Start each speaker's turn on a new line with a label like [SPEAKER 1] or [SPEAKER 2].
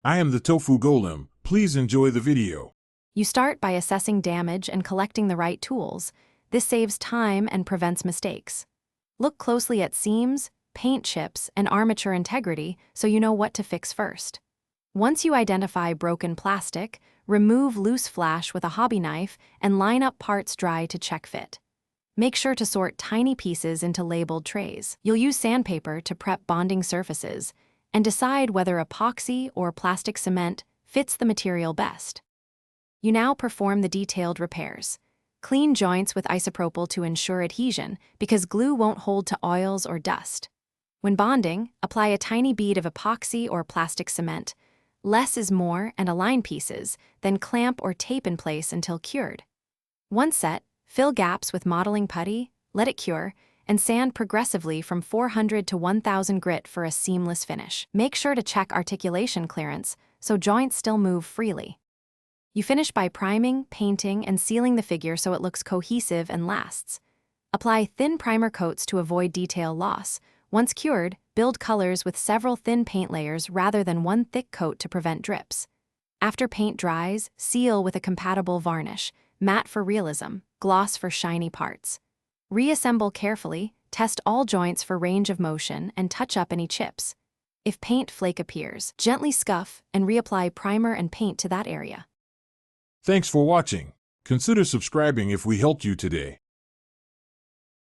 [SPEAKER 1] I am the Tofu Golem. Please enjoy the video.
[SPEAKER 2] You start by assessing damage and collecting the right tools. This saves time and prevents mistakes. Look closely at seams, paint chips, and armature integrity so you know what to fix first. Once you identify broken plastic, remove loose flash with a hobby knife and line up parts dry to check fit. Make sure to sort tiny pieces into labeled trays. You'll use sandpaper to prep bonding surfaces and decide whether epoxy or plastic cement fits the material best. You now perform the detailed repairs. Clean joints with isopropyl to ensure adhesion because glue won't hold to oils or dust. When bonding, apply a tiny bead of epoxy or plastic cement. Less is more and align pieces, then clamp or tape in place until cured. Once set, fill gaps with modeling putty, let it cure, and sand progressively from 400 to 1000 grit for a seamless finish. Make sure to check articulation clearance so joints still move freely. You finish by priming, painting, and sealing the figure so it looks cohesive and lasts. Apply thin primer coats to avoid detail loss. Once cured, build colors with several thin paint layers rather than one thick coat to prevent drips. After paint dries, seal with a compatible varnish, matte for realism, gloss for shiny parts. Reassemble carefully, test all joints for range of motion, and touch up any chips. If paint flake appears, gently scuff and reapply primer and paint to that area.
[SPEAKER 1] Thanks for watching. Consider subscribing if we helped you today.